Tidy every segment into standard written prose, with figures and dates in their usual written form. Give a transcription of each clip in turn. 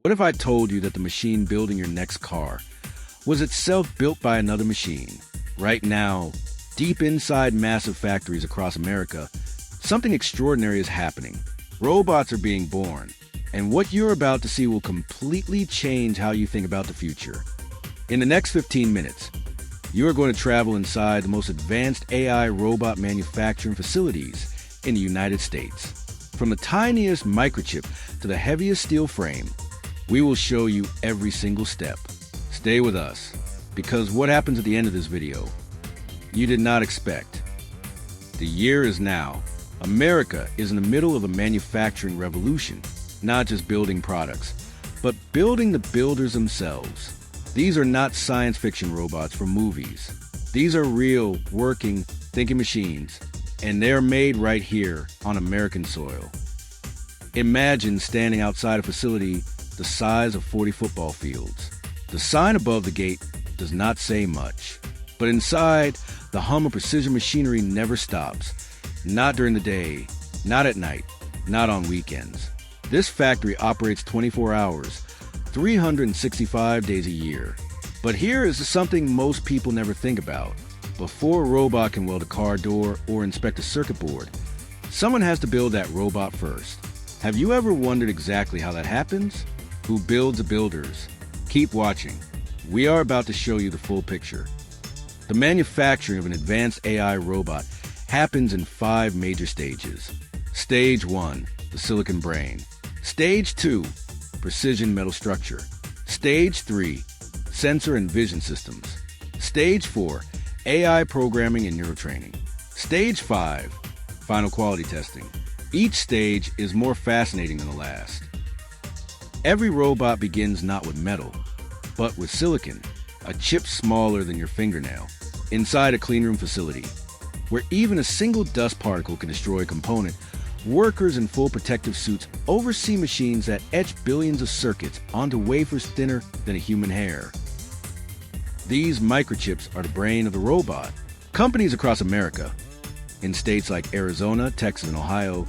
What if I told you that the machine building your next car was itself built by another machine? Right now, deep inside massive factories across America, something extraordinary is happening. Robots are being born, and what you're about to see will completely change how you think about the future. In the next 15 minutes, you are going to travel inside the most advanced AI robot manufacturing facilities in the United States. From the tiniest microchip to the heaviest steel frame, we will show you every single step. Stay with us, because what happens at the end of this video, you did not expect. The year is now. America is in the middle of a manufacturing revolution, not just building products, but building the builders themselves. These are not science fiction robots from movies. These are real, working, thinking machines, and they're made right here on American soil. Imagine standing outside a facility the size of 40 football fields. The sign above the gate does not say much, but inside, the hum of precision machinery never stops. Not during the day, not at night, not on weekends. This factory operates 24 hours, 365 days a year. But here is something most people never think about. Before a robot can weld a car door or inspect a circuit board, someone has to build that robot first. Have you ever wondered exactly how that happens? Who builds the builders? Keep watching. We are about to show you the full picture. The manufacturing of an advanced AI robot happens in 5 major stages. Stage 1, the silicon brain. Stage 2, precision metal structure. Stage 3, sensor and vision systems. Stage 4, AI programming and neurotraining. Stage 5, final quality testing. Each stage is more fascinating than the last. Every robot begins not with metal, but with silicon, a chip smaller than your fingernail, inside a cleanroom facility. Where even a single dust particle can destroy a component, workers in full protective suits oversee machines that etch billions of circuits onto wafers thinner than a human hair. These microchips are the brain of the robot. Companies across America, in states like Arizona, Texas, and Ohio,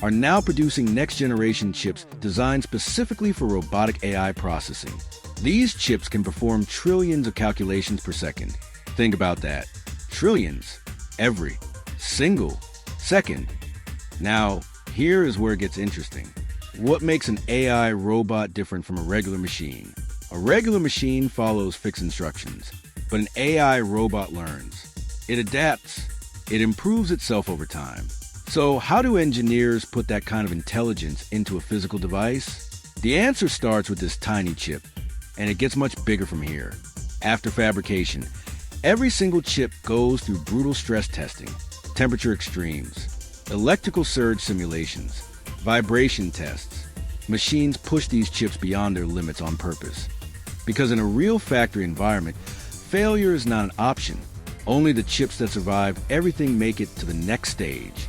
are now producing next-generation chips designed specifically for robotic AI processing. These chips can perform trillions of calculations per second. Think about that. Trillions. Every single second. Now, here is where it gets interesting. What makes an AI robot different from a regular machine? A regular machine follows fixed instructions, but an AI robot learns. It adapts. It improves itself over time. So how do engineers put that kind of intelligence into a physical device? The answer starts with this tiny chip, and it gets much bigger from here. After fabrication, every single chip goes through brutal stress testing, temperature extremes, electrical surge simulations, vibration tests. Machines push these chips beyond their limits on purpose. Because in a real factory environment, failure is not an option. Only the chips that survive everything make it to the next stage.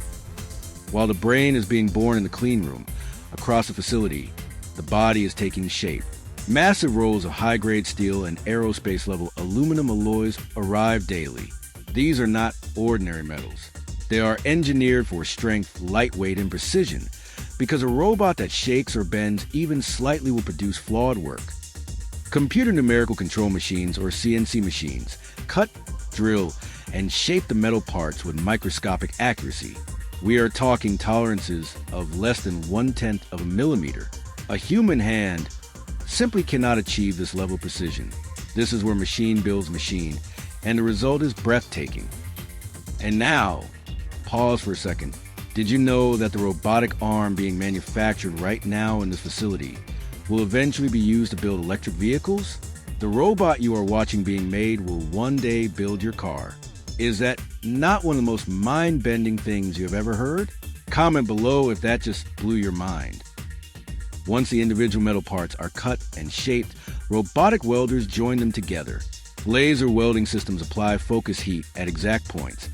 While the brain is being born in the clean room, across the facility, the body is taking shape. Massive rolls of high-grade steel and aerospace-level aluminum alloys arrive daily. These are not ordinary metals. They are engineered for strength, lightweight, and precision, because a robot that shakes or bends even slightly will produce flawed work. Computer numerical control machines, or CNC machines, cut, drill, and shape the metal parts with microscopic accuracy. We are talking tolerances of less than 1/10 of a millimeter. A human hand simply cannot achieve this level of precision. This is where machine builds machine, and the result is breathtaking. And now, pause for a second. Did you know that the robotic arm being manufactured right now in this facility will eventually be used to build electric vehicles? The robot you are watching being made will one day build your car. Is that not one of the most mind-bending things you have ever heard? Comment below if that just blew your mind. Once the individual metal parts are cut and shaped, robotic welders join them together. Laser welding systems apply focus heat at exact points,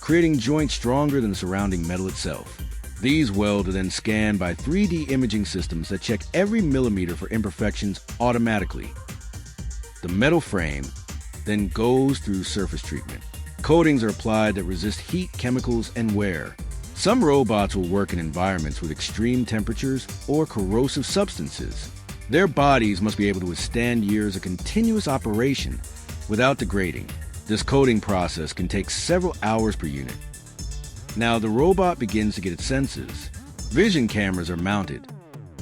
creating joints stronger than the surrounding metal itself. These welds are then scanned by 3D imaging systems that check every millimeter for imperfections automatically. The metal frame then goes through surface treatment. Coatings are applied that resist heat, chemicals, and wear. Some robots will work in environments with extreme temperatures or corrosive substances. Their bodies must be able to withstand years of continuous operation without degrading. This coating process can take several hours per unit. Now the robot begins to get its senses. Vision cameras are mounted.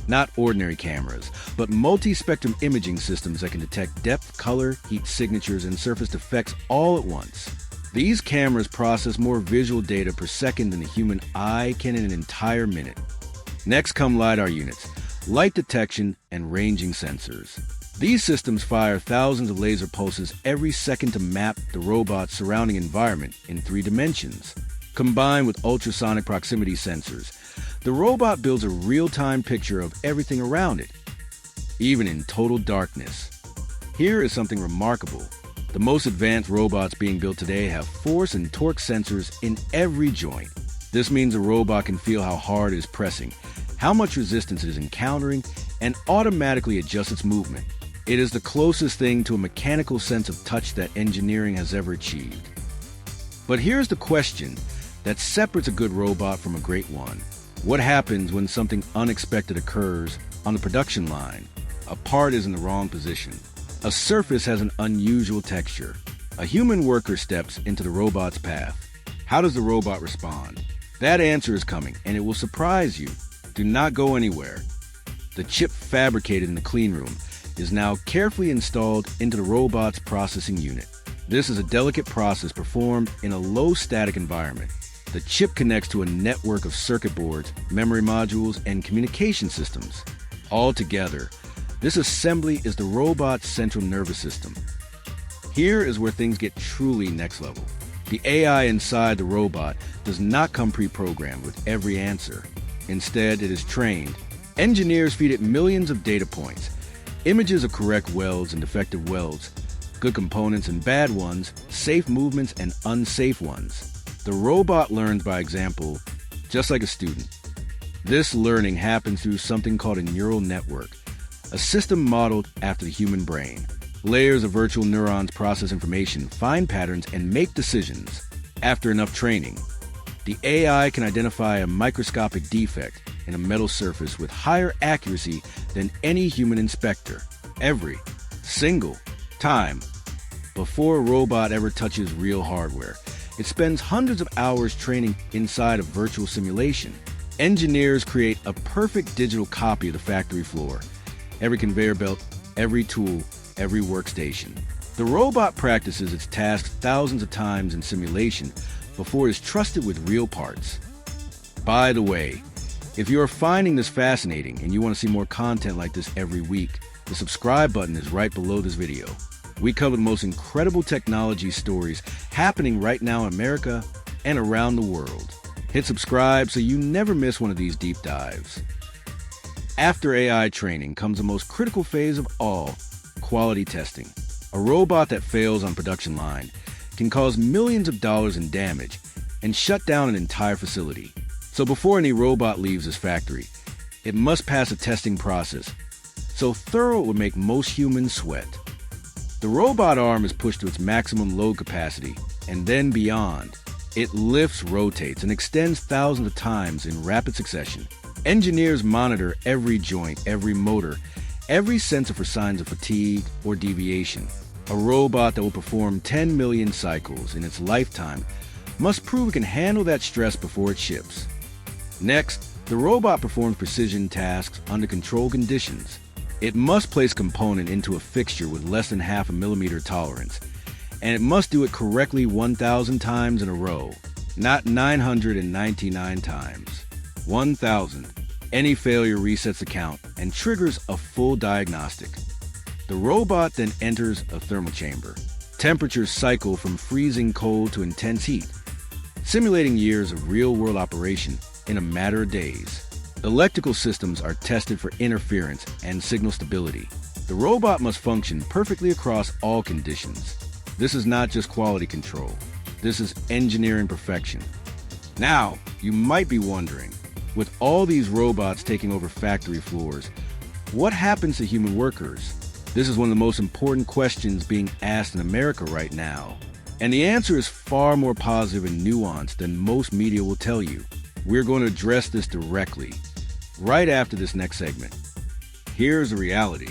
Not ordinary cameras, but multi-spectrum imaging systems that can detect depth, color, heat signatures, and surface defects all at once. These cameras process more visual data per second than the human eye can in an entire minute. Next come LiDAR units, light detection and ranging sensors. These systems fire thousands of laser pulses every second to map the robot's surrounding environment in 3 dimensions. Combined with ultrasonic proximity sensors, the robot builds a real-time picture of everything around it, even in total darkness. Here is something remarkable. The most advanced robots being built today have force and torque sensors in every joint. This means a robot can feel how hard it is pressing, how much resistance it is encountering, and automatically adjust its movement. It is the closest thing to a mechanical sense of touch that engineering has ever achieved. But here's the question that separates a good robot from a great one. What happens when something unexpected occurs on the production line? A part is in the wrong position. A surface has an unusual texture. A human worker steps into the robot's path. How does the robot respond? That answer is coming, and it will surprise you. Do not go anywhere. The chip fabricated in the clean room is now carefully installed into the robot's processing unit. This is a delicate process performed in a low-static environment. The chip connects to a network of circuit boards, memory modules, and communication systems. All together, this assembly is the robot's central nervous system. Here is where things get truly next level. The AI inside the robot does not come pre-programmed with every answer. Instead, it is trained. Engineers feed it millions of data points, images of correct welds and defective welds, good components and bad ones, safe movements and unsafe ones. The robot learns by example, just like a student. This learning happens through something called a neural network, a system modeled after the human brain. Layers of virtual neurons process information, find patterns, and make decisions. After enough training, the AI can identify a microscopic defect in a metal surface with higher accuracy than any human inspector, every single time. Before a robot ever touches real hardware, it spends hundreds of hours training inside a virtual simulation. Engineers create a perfect digital copy of the factory floor. Every conveyor belt, every tool, every workstation. The robot practices its tasks thousands of times in simulation before it is trusted with real parts. By the way, if you are finding this fascinating and you want to see more content like this every week, the subscribe button is right below this video. We cover the most incredible technology stories happening right now in America and around the world. Hit subscribe so you never miss one of these deep dives. After AI training comes the most critical phase of all, quality testing. A robot that fails on production line can cause millions of dollars in damage and shut down an entire facility. So before any robot leaves this factory, it must pass a testing process so thorough it would make most humans sweat. The robot arm is pushed to its maximum load capacity, and then beyond. It lifts, rotates, and extends thousands of times in rapid succession. Engineers monitor every joint, every motor, every sensor for signs of fatigue or deviation. A robot that will perform 10 million cycles in its lifetime must prove it can handle that stress before it ships. Next, the robot performs precision tasks under controlled conditions. It must place a component into a fixture with less than half a millimeter tolerance, and it must do it correctly 1,000 times in a row, not 999 times. 1,000. Any failure resets the count and triggers a full diagnostic. The robot then enters a thermal chamber. Temperatures cycle from freezing cold to intense heat, simulating years of real-world operation in a matter of days. Electrical systems are tested for interference and signal stability. The robot must function perfectly across all conditions. This is not just quality control. This is engineering perfection. Now, you might be wondering, with all these robots taking over factory floors, what happens to human workers? This is one of the most important questions being asked in America right now. And the answer is far more positive and nuanced than most media will tell you. We're going to address this directly, right after this next segment. Here's the reality.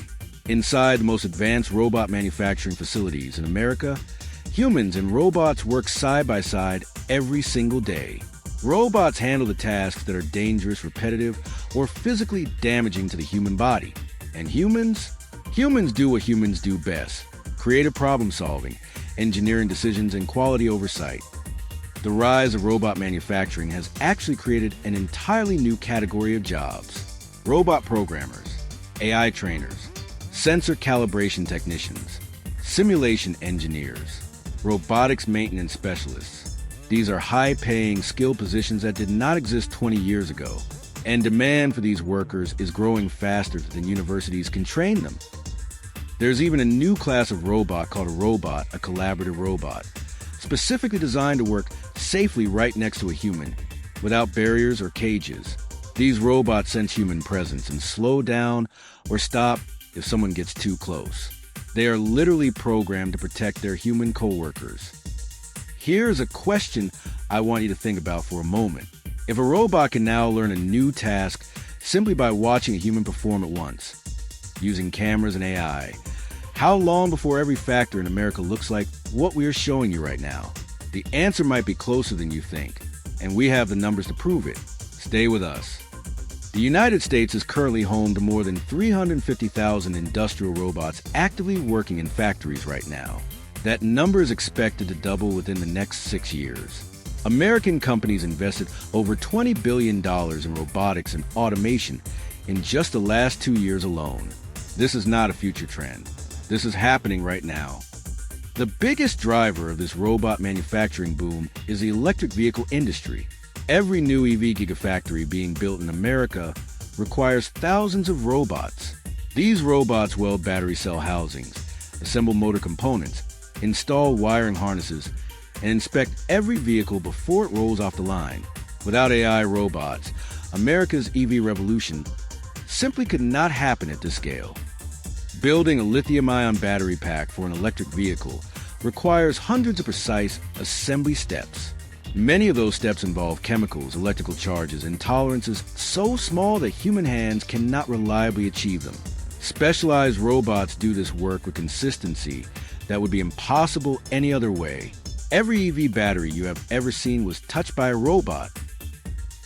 Inside the most advanced robot manufacturing facilities in America, humans and robots work side by side every single day. Robots handle the tasks that are dangerous, repetitive, or physically damaging to the human body. And humans do what humans do best: creative problem solving, engineering decisions, and quality oversight. The rise of robot manufacturing has actually created an entirely new category of jobs: robot programmers, AI trainers, sensor calibration technicians, simulation engineers, robotics maintenance specialists. These are high-paying, skilled positions that did not exist 20 years ago, and demand for these workers is growing faster than universities can train them. There's even a new class of robot called a robot, a collaborative robot, specifically designed to work safely right next to a human, without barriers or cages. These robots sense human presence and slow down or stop if someone gets too close. They are literally programmed to protect their human coworkers. Here's a question I want you to think about for a moment. If a robot can now learn a new task simply by watching a human perform at once, using cameras and AI, how long before every factory in America looks like what we are showing you right now? The answer might be closer than you think, and we have the numbers to prove it. Stay with us. The United States is currently home to more than 350,000 industrial robots actively working in factories right now. That number is expected to double within the next 6 years. American companies invested over $20 billion in robotics and automation in just the last 2 years alone. This is not a future trend. This is happening right now. The biggest driver of this robot manufacturing boom is the electric vehicle industry. Every new EV gigafactory being built in America requires thousands of robots. These robots weld battery cell housings, assemble motor components, install wiring harnesses, and inspect every vehicle before it rolls off the line. Without AI robots, America's EV revolution simply could not happen at this scale. Building a lithium-ion battery pack for an electric vehicle requires hundreds of precise assembly steps. Many of those steps involve chemicals, electrical charges, and tolerances so small that human hands cannot reliably achieve them. Specialized robots do this work with consistency that would be impossible any other way. Every EV battery you have ever seen was touched by a robot.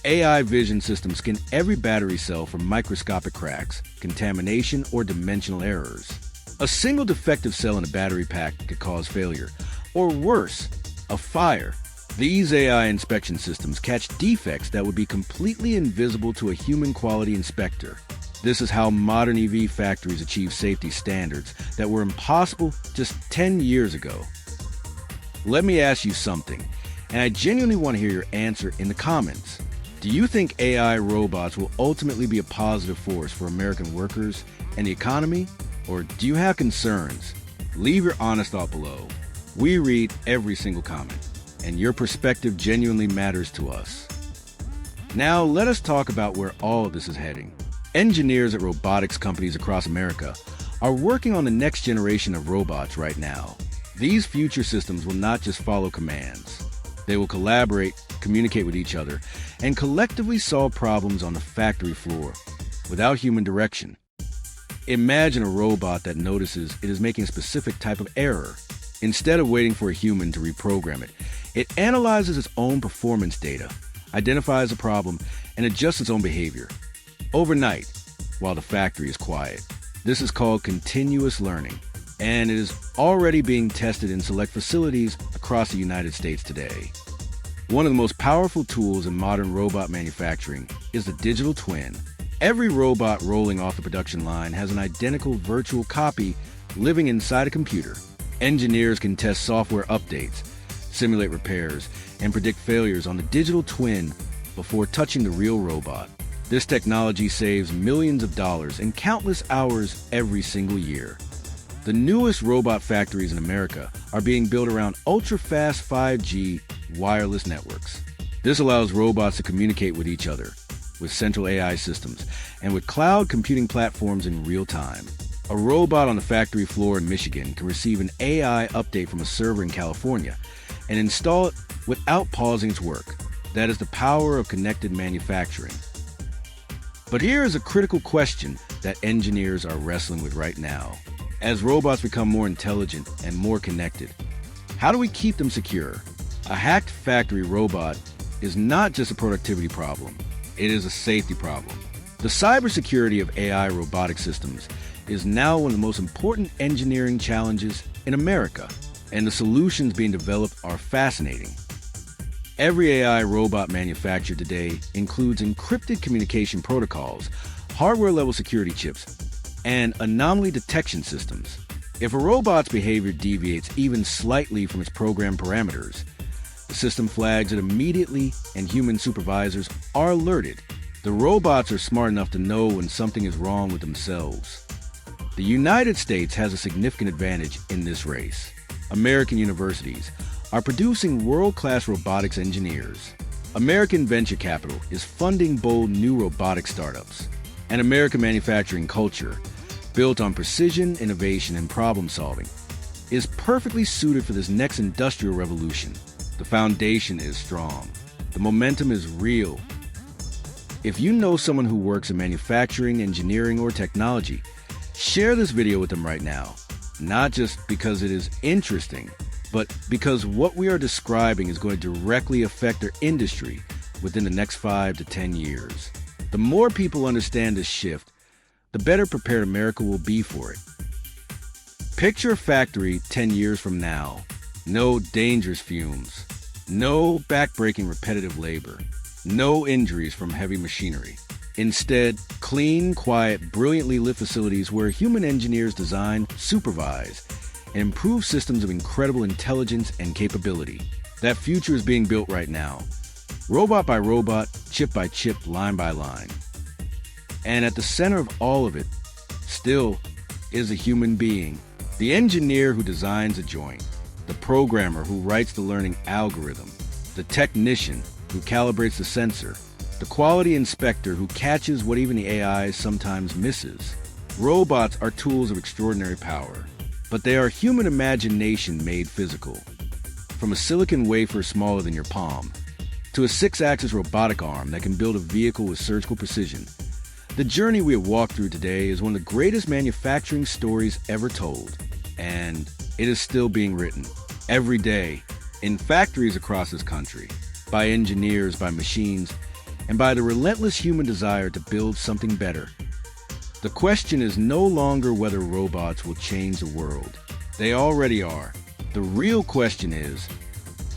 AI vision systems scan every battery cell for microscopic cracks, contamination, or dimensional errors. A single defective cell in a battery pack could cause failure, or worse, a fire. These AI inspection systems catch defects that would be completely invisible to a human quality inspector. This is how modern EV factories achieve safety standards that were impossible just 10 years ago. Let me ask you something, and I genuinely want to hear your answer in the comments. Do you think AI robots will ultimately be a positive force for American workers and the economy? Or do you have concerns? Leave your honest thought below. We read every single comment, and your perspective genuinely matters to us. Now, let us talk about where all of this is heading. Engineers at robotics companies across America are working on the next generation of robots right now. These future systems will not just follow commands. They will collaborate, communicate with each other, and collectively solve problems on the factory floor without human direction. Imagine a robot that notices it is making a specific type of error. Instead of waiting for a human to reprogram it, it analyzes its own performance data, identifies the problem, and adjusts its own behavior overnight while the factory is quiet. This is called continuous learning, and it is already being tested in select facilities across the United States today. One of the most powerful tools in modern robot manufacturing is the digital twin. Every robot rolling off the production line has an identical virtual copy living inside a computer. Engineers can test software updates, simulate repairs, and predict failures on the digital twin before touching the real robot. This technology saves millions of dollars and countless hours every single year. The newest robot factories in America are being built around ultra-fast 5G wireless networks. This allows robots to communicate with each other, with central AI systems, and with cloud computing platforms in real time. A robot on the factory floor in Michigan can receive an AI update from a server in California and install it without pausing its work. That is the power of connected manufacturing. But here is a critical question that engineers are wrestling with right now. As robots become more intelligent and more connected, how do we keep them secure? A hacked factory robot is not just a productivity problem, it is a safety problem. The cybersecurity of AI robotic systems is now one of the most important engineering challenges in America, and the solutions being developed are fascinating. Every AI robot manufactured today includes encrypted communication protocols, hardware-level security chips, and anomaly detection systems. If a robot's behavior deviates even slightly from its program parameters, the system flags it immediately and human supervisors are alerted. The robots are smart enough to know when something is wrong with themselves. The United States has a significant advantage in this race. American universities are producing world-class robotics engineers. American venture capital is funding bold new robotic startups. And American manufacturing culture, built on precision, innovation, and problem solving, is perfectly suited for this next industrial revolution. The foundation is strong. The momentum is real. If you know someone who works in manufacturing, engineering, or technology, share this video with them right now. Not just because it is interesting, but because what we are describing is going to directly affect their industry within the next 5 to 10 years. The more people understand this shift, the better prepared America will be for it. Picture a factory 10 years from now. No dangerous fumes. No back-breaking repetitive labor. No injuries from heavy machinery. Instead, clean, quiet, brilliantly lit facilities where human engineers design, supervise, and improve systems of incredible intelligence and capability. That future is being built right now. Robot by robot, chip by chip, line by line. And at the center of all of it, still, is a human being. The engineer who designs a joint, the programmer who writes the learning algorithm, the technician who calibrates the sensor, the quality inspector who catches what even the AI sometimes misses. Robots are tools of extraordinary power, but they are human imagination made physical. From a silicon wafer smaller than your palm, to a 6-axis robotic arm that can build a vehicle with surgical precision, the journey we have walked through today is one of the greatest manufacturing stories ever told. And it is still being written, every day, in factories across this country, by engineers, by machines, and by the relentless human desire to build something better. The question is no longer whether robots will change the world. They already are. The real question is,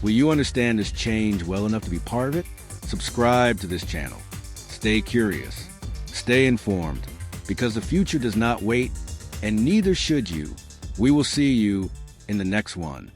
will you understand this change well enough to be part of it? Subscribe to this channel. Stay curious. Stay informed, because the future does not wait, and neither should you. We will see you in the next one.